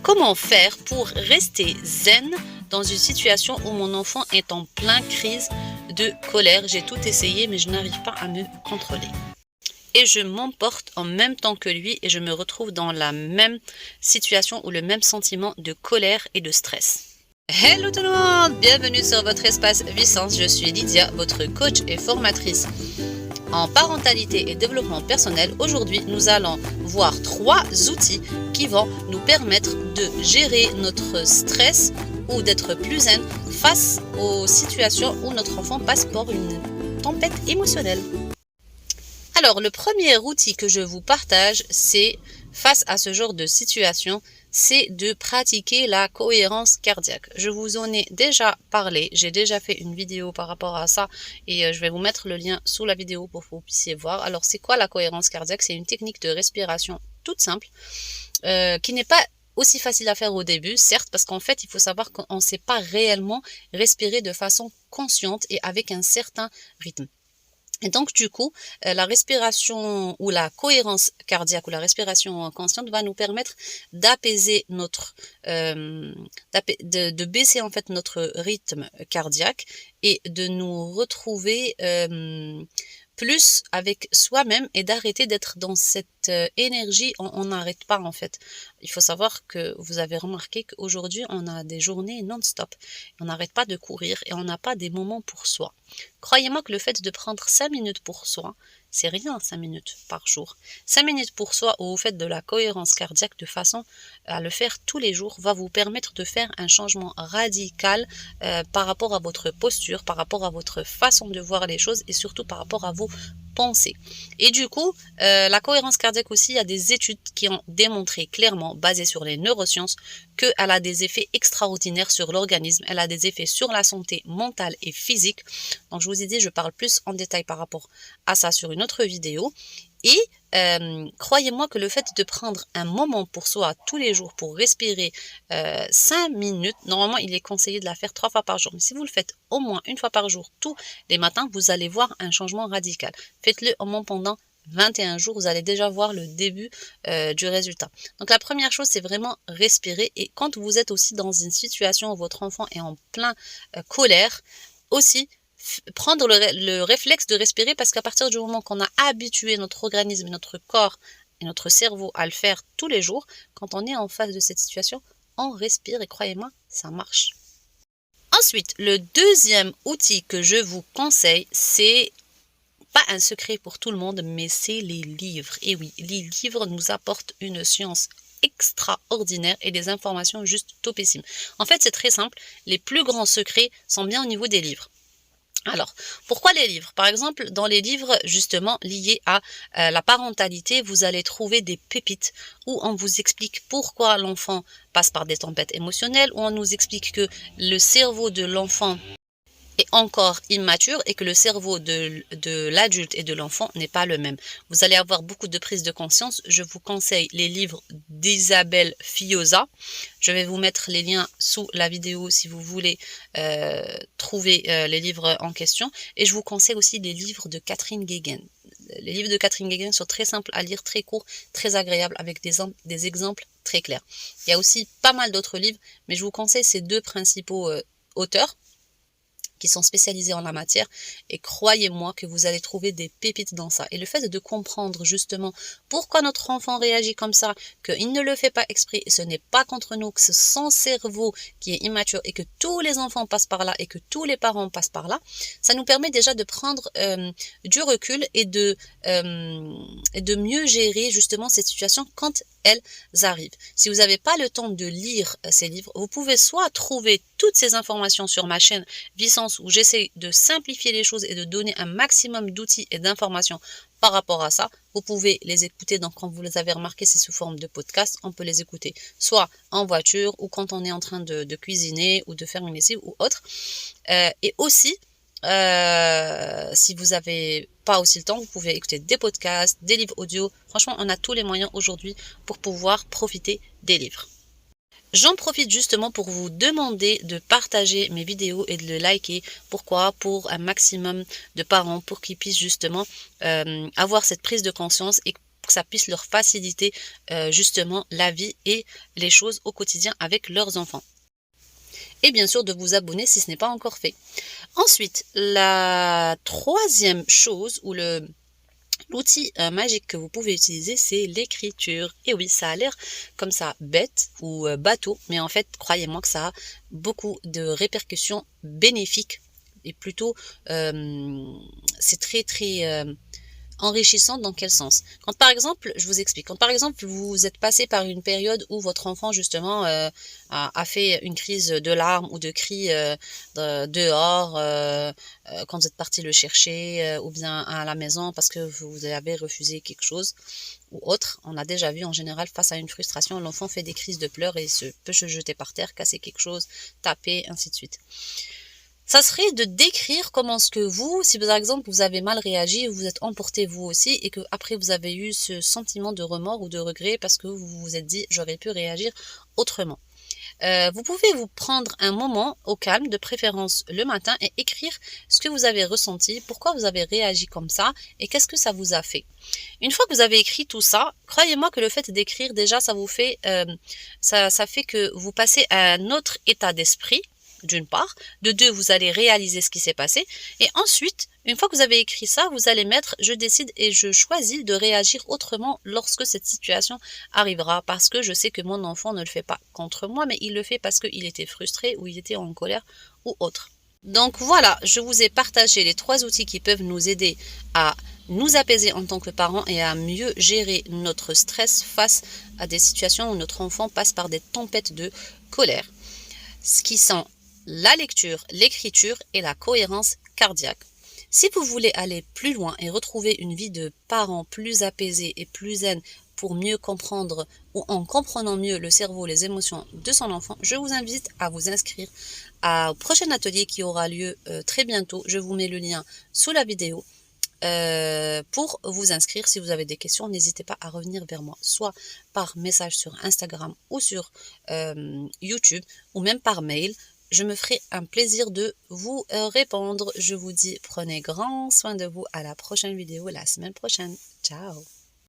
Comment faire pour rester zen dans une situation où mon enfant est en pleine crise de colère? J'ai tout essayé mais je n'arrive pas à me contrôler. Et je m'emporte en même temps que lui et je me retrouve dans la même situation ou le même sentiment de colère et de stress. Hello tout le monde, bienvenue sur votre espace Vicence. Je suis Lydia, votre coach et formatrice en parentalité et développement personnel. Aujourd'hui, nous allons voir 3 outils qui vont nous permettre de gérer notre stress ou d'être plus zen face aux situations où notre enfant passe par une tempête émotionnelle. Alors, le premier outil que je vous partage, c'est face à ce genre de situation, c'est de pratiquer la cohérence cardiaque. Je vous en ai déjà parlé, j'ai déjà fait une vidéo par rapport à ça et je vais vous mettre le lien sous la vidéo pour que vous puissiez voir. Alors, c'est quoi la cohérence cardiaque? C'est une technique de respiration toute simple qui n'est pas aussi facile à faire au début, certes, parce qu'en fait, il faut savoir qu'on ne sait pas réellement respirer de façon consciente et avec un certain rythme. Et donc, du coup, la respiration ou la cohérence cardiaque ou la respiration consciente va nous permettre d'apaiser notre, de baisser en fait notre rythme cardiaque et de nous retrouver plus avec soi-même et d'arrêter d'être dans cette énergie. On n'arrête pas en fait. Il faut savoir que vous avez remarqué qu'aujourd'hui on a des journées non-stop. On n'arrête pas de courir et on n'a pas des moments pour soi. Croyez-moi que le fait de prendre 5 minutes pour soi, c'est rien 5 minutes par jour. 5 minutes pour soi ou vous faites de la cohérence cardiaque de façon à le faire tous les jours va vous permettre de faire un changement radical par rapport à votre posture, par rapport à votre façon de voir les choses et surtout par rapport à vos pensées. Et du coup, la cohérence cardiaque aussi, il y a des études qui ont démontré clairement, basées sur les neurosciences, qu'elle a des effets extraordinaires sur l'organisme, elle a des effets sur la santé mentale et physique. Donc je vous ai dit, je parle plus en détail par rapport à ça sur une autre vidéo. Et croyez-moi que le fait de prendre un moment pour soi tous les jours pour respirer 5 minutes, normalement il est conseillé de la faire 3 fois par jour. Mais si vous le faites au moins 1 fois par jour tous les matins, vous allez voir un changement radical. Faites-le au moins pendant 21 jours, vous allez déjà voir le début du résultat. Donc la première chose, c'est vraiment respirer. Et quand vous êtes aussi dans une situation où votre enfant est en plein colère, aussi prendre le réflexe de respirer parce qu'à partir du moment qu'on a habitué notre organisme, notre corps et notre cerveau à le faire tous les jours, quand on est en face de cette situation, on respire et croyez-moi, ça marche. Ensuite, le deuxième outil que je vous conseille, c'est pas un secret pour tout le monde, mais c'est les livres. Et oui, les livres nous apportent une science extraordinaire et des informations juste topissimes. En fait, c'est très simple, les plus grands secrets sont bien au niveau des livres. Alors, pourquoi les livres? Par exemple, dans les livres justement liés à la parentalité, vous allez trouver des pépites où on vous explique pourquoi l'enfant passe par des tempêtes émotionnelles, où on nous explique que le cerveau de l'enfant est encore immature et que le cerveau de l'adulte et de l'enfant n'est pas le même. Vous allez avoir beaucoup de prise de conscience. Je vous conseille les livres d'Isabelle Fioza. Je vais vous mettre les liens sous la vidéo si vous voulez trouver les livres en question. Et je vous conseille aussi les livres de Catherine Guéguen. Les livres de Catherine Guéguen sont très simples à lire, très courts, très agréables, avec des exemples très clairs. Il y a aussi pas mal d'autres livres, mais je vous conseille ces 2 principaux auteurs qui sont spécialisés en la matière et croyez-moi que vous allez trouver des pépites dans ça. Et le fait de comprendre justement pourquoi notre enfant réagit comme ça, qu'il ne le fait pas exprès et ce n'est pas contre nous, que c'est son cerveau qui est immature et que tous les enfants passent par là et que tous les parents passent par là, ça nous permet déjà de prendre du recul et de mieux gérer justement cette situation quand elles arrivent. Si vous n'avez pas le temps de lire ces livres, vous pouvez soit trouver toutes ces informations sur ma chaîne Vicence où j'essaie de simplifier les choses et de donner un maximum d'outils et d'informations par rapport à ça. Vous pouvez les écouter, donc quand vous les avez remarqué, c'est sous forme de podcast, on peut les écouter soit en voiture ou quand on est en train de cuisiner ou de faire une lessive ou autre. Et aussi, si vous n'avez pas aussi le temps, vous pouvez écouter des podcasts, des livres audio. Franchement, on a tous les moyens aujourd'hui pour pouvoir profiter des livres. J'en profite justement pour vous demander de partager mes vidéos et de le liker. Pourquoi? Pour un maximum de parents, pour qu'ils puissent justement avoir cette prise de conscience et pour que ça puisse leur faciliter justement la vie et les choses au quotidien avec leurs enfants. Et bien sûr de vous abonner si ce n'est pas encore fait. Ensuite, la troisième chose ou l'outil magique que vous pouvez utiliser, c'est l'écriture. Et oui, ça a l'air comme ça bête ou bateau, mais en fait, croyez-moi que ça a beaucoup de répercussions bénéfiques et plutôt c'est très très enrichissante dans quel sens? Quand par exemple, je vous explique, quand par exemple vous êtes passé par une période où votre enfant justement a fait une crise de larmes ou de cris dehors quand vous êtes parti le chercher ou bien à la maison parce que vous avez refusé quelque chose ou autre, on a déjà vu en général face à une frustration, l'enfant fait des crises de pleurs et peut se jeter par terre, casser quelque chose, taper, ainsi de suite. Ça serait de décrire comment ce que vous, si par exemple vous avez mal réagi, vous êtes emporté vous aussi et que après vous avez eu ce sentiment de remords ou de regret parce que vous vous êtes dit j'aurais pu réagir autrement. Vous pouvez vous prendre un moment au calme, de préférence le matin, et écrire ce que vous avez ressenti, pourquoi vous avez réagi comme ça et qu'est-ce que ça vous a fait. Une fois que vous avez écrit tout ça, croyez-moi que le fait d'écrire déjà ça vous fait, ça fait que vous passez à un autre état d'esprit. D'une part, de deux, vous allez réaliser ce qui s'est passé, et ensuite, une fois que vous avez écrit ça, vous allez mettre je décide et je choisis de réagir autrement lorsque cette situation arrivera, parce que je sais que mon enfant ne le fait pas contre moi, mais il le fait parce qu'il était frustré ou il était en colère ou autre. Donc voilà, je vous ai partagé les 3 outils qui peuvent nous aider à nous apaiser en tant que parents et à mieux gérer notre stress face à des situations où notre enfant passe par des tempêtes de colère, ce qui sont la lecture, l'écriture et la cohérence cardiaque. Si vous voulez aller plus loin et retrouver une vie de parent plus apaisée et plus zen pour mieux comprendre ou en comprenant mieux le cerveau, les émotions de son enfant, je vous invite à vous inscrire au prochain atelier qui aura lieu très bientôt. Je vous mets le lien sous la vidéo. Pour vous inscrire, si vous avez des questions, n'hésitez pas à revenir vers moi, soit par message sur Instagram ou sur YouTube, ou même par mail. Je me ferai un plaisir de vous répondre. Je vous dis, prenez grand soin de vous. À la prochaine vidéo, la semaine prochaine. Ciao!